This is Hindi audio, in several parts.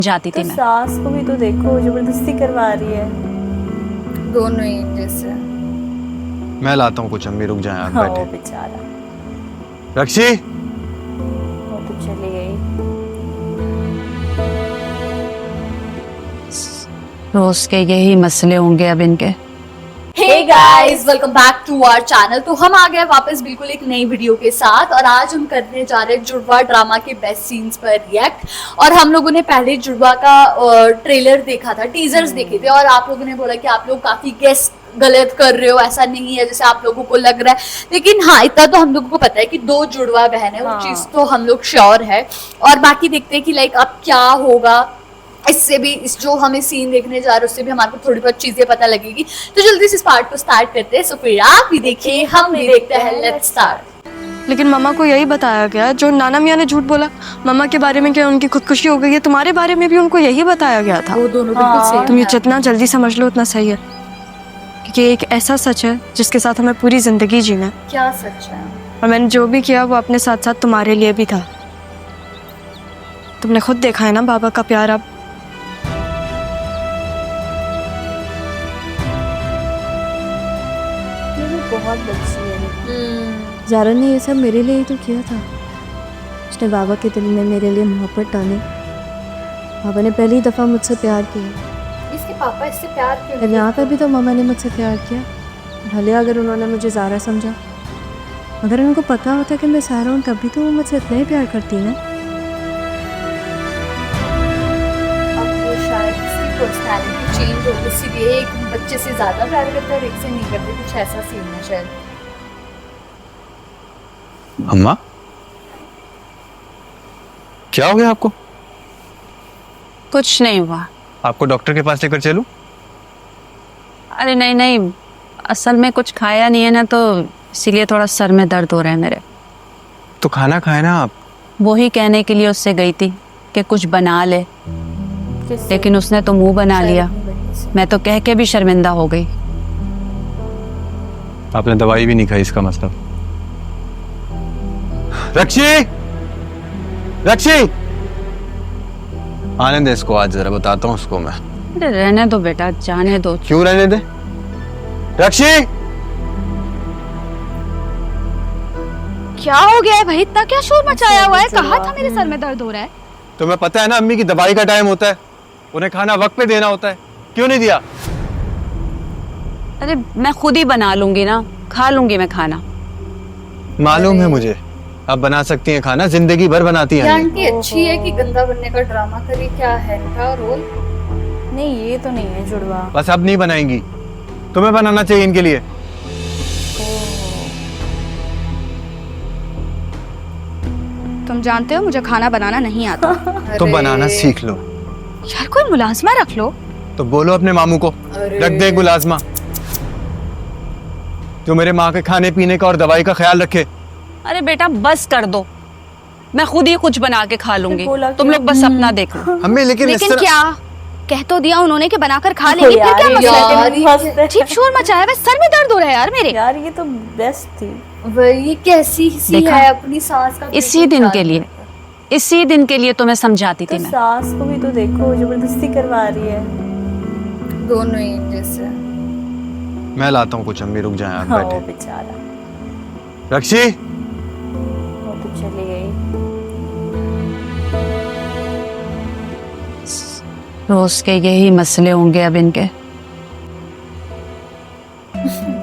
जाती थी मैं। सास को भी तो देखो, जबरदस्ती करवा रही है। दोनों ही जैसे। मैं लाता हूँ कुछ, अम्मी रुक जाएं, आप हाँ, बैठे। वो बेचारा रक्षी, वो तो चली गई। रोज के यही मसले होंगे अब इनके। Hey guys, welcome back to our channel. तो हम आ गए वापस बिल्कुल एक नई वीडियो के साथ और आज हम करने जा रहे हैं जुड़वा ड्रामा के बेस्ट सीन्स पर रिएक्ट। और हम लोगों ने पहले जुड़वा का ट्रेलर देखा था, टीजर्स देखे थे और आप लोगों ने बोला कि आप लोग काफी गेस गलत कर रहे हो, ऐसा नहीं है जैसे आप लोगों को लग रहा है। लेकिन हाँ, इतना तो हम लोगों को पता है कि दो जुड़वा बहन है, वो चीज तो हम लोग श्योर है। और बाकी देखते हैं कि लाइक अब क्या होगा। इससे भी इस जो हमें सीन देखने जा रहे हैं उससे भी हमारे को थोड़ी बहुत चीजें पता लगेगी। तो जल्दी से इस पार्ट को स्टार्ट करते हैं। सो फिर आप भी देखिए, हम भी देखते हैं। Let's start. लेकिन मम्मा को यही बताया गया, जो नाना मियाँ ने झूठ बोला मम्मा के बारे में, क्या उनकी खुदकुशी हो गई है, तुम्हारे बारे में भी उनको यही बताया गया था। वो दोनों बिल्कुल सेम। तुम ये जितना जल्दी समझ लो उतना सही है, क्योंकि एक ऐसा सच है जिसके साथ हमें पूरी जिंदगी जीना है। क्या सच है? और मैंने जो भी किया वो अपने साथ साथ तुम्हारे लिए भी था। तुमने खुद देखा है ना बाबा का प्यार। अब बहुत अच्छी है। ज़ारा ने ये सब मेरे लिए ही तो किया था। उसने बाबा के दिल में मेरे लिए मोहब्बत डाली। बाबा ने पहली दफ़ा मुझसे प्यार किया। इसके पापा इससे प्यार क्यों और यहाँ पर भी तो मामा ने मुझसे प्यार किया। भले अगर उन्होंने मुझे ज़ारा समझा, अगर उनको पता होता कि मैं सारा हूँ, तब भी तो वो मुझसे इतना ही प्यार करती ना। अब वो शायद इसकी पर्सनालिटी चेंज हो, इसीलिए एक बच्चे से ज्यादा प्यार करते और एक से नहीं करते, कुछ ऐसा सीन है शायद। अम्मा क्या हो गया आपको? कुछ नहीं हुआ। आपको डॉक्टर के पास लेकर चलूं? अरे नहीं नहीं, असल में कुछ खाया नहीं है ना, तो इसीलिए थोड़ा सर में दर्द हो रहा है मेरे। तो खाना खाए ना आप। वही कहने के लिए उससे गई थी कि कुछ बना ले, लेकिन उसने तो मुंह बना लिया। मैं तो कह के भी शर्मिंदा हो गई। आपने दवाई भी नहीं खाई, इसका मतलब। रक्षी, रक्षी, आने दे इसको, आज जरा बताता हूँ उसको मैं। अरे रहने दो बेटा, जाने दो। क्यों रहने दे? रक्षी, क्या हो गया है भाई, इतना क्या शोर मचाया हुआ है? कहा था मेरे सर में दर्द हो रहा है। तुम्हें पता है ना अम्मी की दवाई का टाइम होता है, उन्हें खाना वक्त पे देना होता है, क्यों नहीं दिया? अरे मैं खुद ही बना लूंगी ना, खा लूंगी मैं खाना। मालूम है मुझे, अब बना सकती हैं खाना, जिंदगी भर बनाती ये हैं। आंटी अच्छी है कि गंदा बनने का ड्रामा करे, क्या है इनका रोल? नहीं, ये तो नहीं है जुड़वा। बस अब नहीं बनाएंगी, तुम्हें बनाना चाहिए इनके लिए। तुम जानते हो मुझे खाना बनाना नहीं आता। तो बनाना सीख लो। यार कोई मुलाजमा रख लो। तो बोलो अपने मामू को रख दे गुलाजमा, जो मेरे माँ के खाने पीने का और दवाई का ख्याल रखे। अरे बेटा बस कर दो, मैं खुद ही कुछ बना के खा लूंगी, बोला तुम लोग बस अपना देख लो। हमें लेकिन क्या कह तो दिया उन्होंने कि बनाकर खा लेंगे, फिर क्या मसला है? ठीक शोर मचाया हुआ, सर में दर्द हो रहा है यार मेरे। यार ये तो बेस्ट थी। वही कैसी सी देखा? है, अपनी सास का इसी दिन के लिए, इसी दिन के लिए तुम्हें समझाती तो थी मैं। सास को भी तो देखो, जबरदस्ती करवा रही है। दोनों ही जैसे। मैं लाता हूँ कुछ, अम्मी रुक जाएं, आप हाँ, वो बैठे। बेचारा रक्षी, वो तो चली गई। रोज के यही मसले होंगे अब इनके।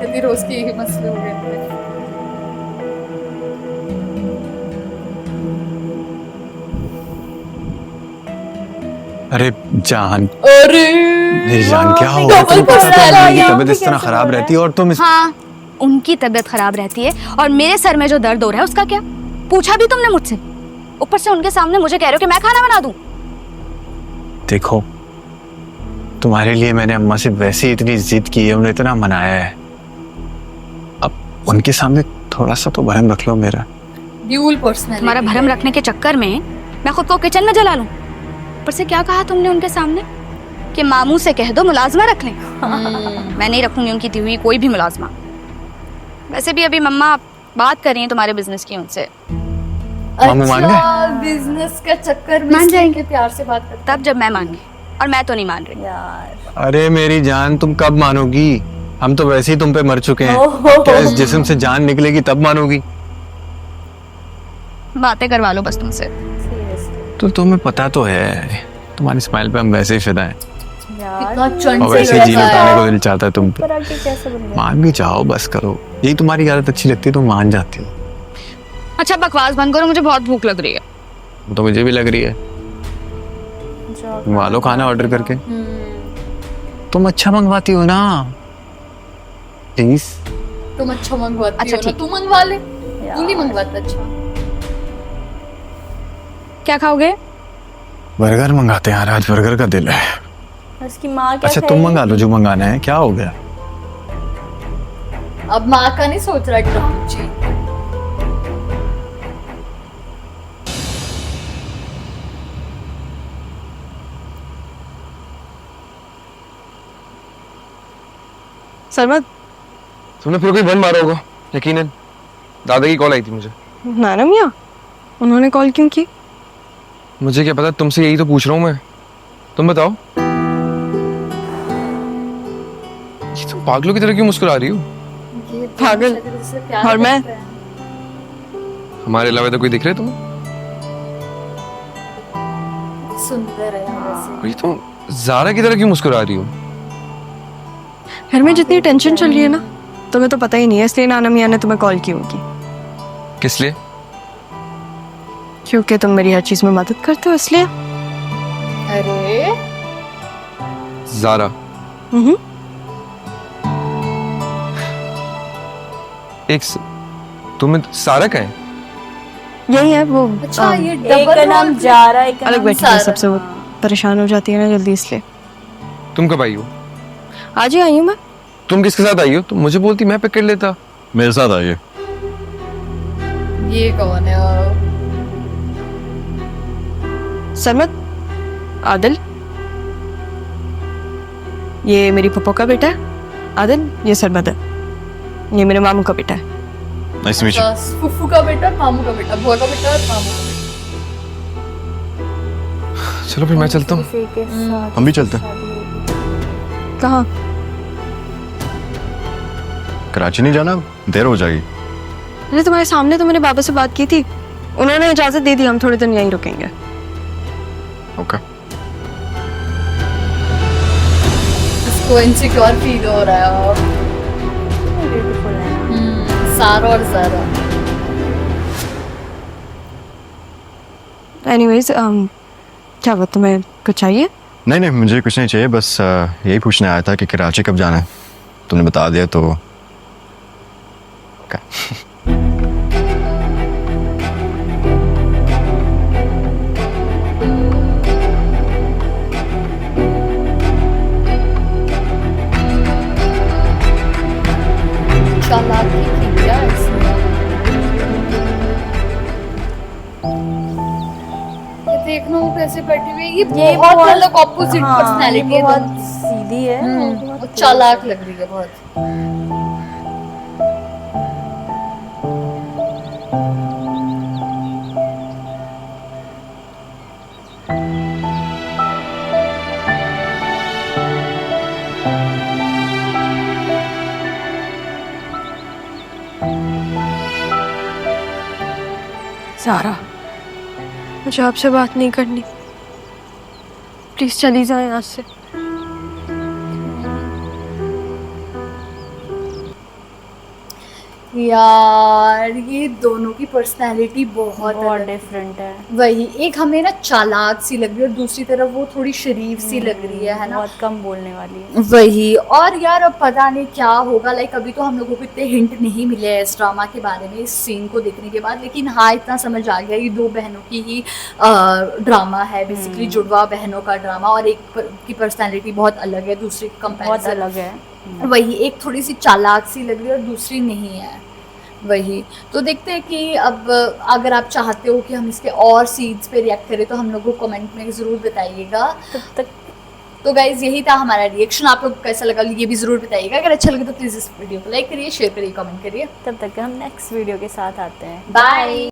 यदि रोज के यही मसले हो गए थे। अरे जान, अरे मेरी जान क्या हो गया? तुम पता तो है मेरी तबीयत इस तरह खराब रहती है और तुम इस... हाँ, उनकी तबीयत खराब रहती है और मेरे सर में जो दर्द हो रहा है उसका क्या? पूछा भी तुमने मुझसे? ऊपर से उनके सामने मुझे कह रहे हो कि मैं खाना बना दूं। देखो, तुम्हारे लिए मैंने अम्मा से वैसे इतनी जिद की है, उन्हें इतना मनाया है, अब उनके सामने थोड़ा सा तो भरम रख लो मेरा। Dual personality. तुम्हारा भरम रखने के चक्कर में मैं खुद को किचन में जला लूं। ऊपर से क्या कहा तुमने उनके सामने कि मामू से कह दो मुलाजमा रख लें। मैं नहीं रखूंगी उनकी दी हुई कोई भी मुलाजमा। वैसे भी अभी मम्मा बात कर रही हैं तुम्हारे बिजनेस की उनसे, मामू मान गए? बिजनेस के चक्कर में मान इसलिए जाएंगे। के प्यार से बात करते तब जब मैं मान गई, और मैं तो नहीं मान रही। यार अरे मेरी जान, तुम कब मानोगी? हम तो वैसे ही तुम पे मर चुके हैं। क्या इस जिस्म से जान निकलेगी तब मानोगी? बातें करवा लो बस तुमसे। सीरियसली तो तुम्हें पता तो है तुम्हारी स्माइल पे हम वैसे ही फिदा हैं, यार कितना चंट और से वैसे ही जी लड़का लुटाने को है। दिल चाहता है तुम पे। पर आके कैसे बन गया? मान भी जाओ, बस करो। यही तुम्हारी आदत अच्छी लगती है, तुम मान जाती हो। अच्छा बकवास बंद करो, मुझे बहुत भूख लग रही है। वो तो मुझे भी लग रही है। जाओ मंगवा लो खाना ऑर्डर करके। हम्म, तुम अच्छा मंगवाती हो ना, प्लीज। तुम अच्छा मंगवाती अच्छा, हो ना, ठीक। तू मंगवा ले। तू नहीं मंगवाता अच्छा। क्या खाओगे? बर्गर मंगाते हैं यार, आज बर्गर का दिल है। उसकी माँ क्या अच्छा तुम खाएगी? मंगा लो जो मंगाना है, क्या हो गया? अब माँ का नहीं सोच रहा ट्रम्प जी। सरमत, तुमने फिर कोई बंद मारा होगा यकीनन। दादा की कॉल आई थी मुझे। नाना मियाँ उन्होंने कॉल क्यों की? मुझे क्या पता, तुमसे यही तो पूछ रहा हूँ मैं। तुम बताओ, ये तुम पागलों की तरह क्यों मुस्कुरा रही हो? ये पागल। शायद इससे प्यार और मैं? करते हैं। हमारे अलावा तो कोई दिख रहा है तुम्हें? सुंदर है वैसे। और ये तुम जारा की तरह क्यों मुस्कुरा रही हो? घर में जितनी टेंशन चल रही है ना, तुम्हें तो पता ही नहीं है, इसलिए नाना मियाँ ने तुम्हें कॉल की होगी। किस लिए? क्योंकि तुम मेरी हर चीज में मदद करते हो, इसलिए। अरे जारा, हम्म। तुम्हें सारा का है? यही है वो। अच्छा, ये एक डबल का नाम रोल जारा, एक का अलग नाम बैठी है सारा। सबसे, वो परेशान हो जाती है ना जल्दी, इसलिए। तुम कब आई हो? आज ही आई हूँ मैं। तुम किसके साथ आई हो? तुम मुझे बोलती, मैं पिक कर लेता। मेरे साथ आइए। ये कौन है? सरमत, आदिल, ये मेरी पप्पो का बेटा है। आदिल, ये सरमत है, ये मेरे मामू का बेटा है। Nice to meet you. अच्छा, फुफू का बेटा, मामू का बेटा, बुआ का बेटा और मामू का बेटा। चलो फिर मैं चलता हूँ। किसी के साथ हम भी चलते हैं। शादी होगी। कहाँ? कराची नहीं जाना, देर हो जाएगी। अरे तुम्हारे सामने तो मैंने बाबा से बात की थी, उन्होंने इजाजत दे दी, हम थोड़े दिन यहीं रुकेंगे। ओके। इसको इनसिक्योर फील हो रहा है अब। ब्यूटीफुल है ना। सारा और जारा। एनीवेज, क्या हुआ, तुम्हें कुछ चाहिए? नहीं नहीं, मुझे कुछ नहीं चाहिए, बस यही पूछने आया था कि कराची कब जाना है। तुमने बता दिया तो ओके। चालाकी की क्या इसने? ये देखना वो कैसे बैठी हुई है। ये बहुत अलग ऑपोजिट हाँ, पर्सनालिटी ये है बहुत दोनों। सीधी है, वो वो बहुत चालाक लग रही है बहुत। सारा, मुझे आपसे बात नहीं करनी, प्लीज चली जाए यहाँ से। यार ये दोनों की पर्सनालिटी बहुत बहुत अलग है। डिफरेंट है। वही, एक हमें ना चालाक सी लग रही है और दूसरी तरफ वो थोड़ी शरीफ सी लग रही है ना। बहुत कम बोलने वाली है। वही, और यार अब पता नहीं क्या होगा। लाइक अभी तो हम लोगों को इतने हिंट नहीं मिले हैं इस ड्रामा के बारे में, इस सीन को देखने के बाद, लेकिन हाँ इतना समझ आ गया ये दो बहनों की ही ड्रामा है बेसिकली, जुड़वा बहनों का ड्रामा। और एक की पर्सनैलिटी बहुत अलग है दूसरे की बहुत कंपेरिजन। अलग है। वही, एक थोड़ी सी चालाक सी लग रही है और दूसरी नहीं है। वही, तो देखते हैं कि अब अगर आप चाहते हो कि हम इसके और सीन्स पे रिएक्ट करें तो हम लोगों को कमेंट में ज़रूर बताइएगा। तब तक तो गाइज यही था हमारा रिएक्शन, आप लोग को कैसा लगा ये भी ज़रूर बताइएगा। अगर अच्छा लगे तो प्लीज़ इस वीडियो को लाइक करिए, शेयर करिए, कमेंट करिए। तब तक हम नेक्स्ट वीडियो के साथ आते हैं। बाय।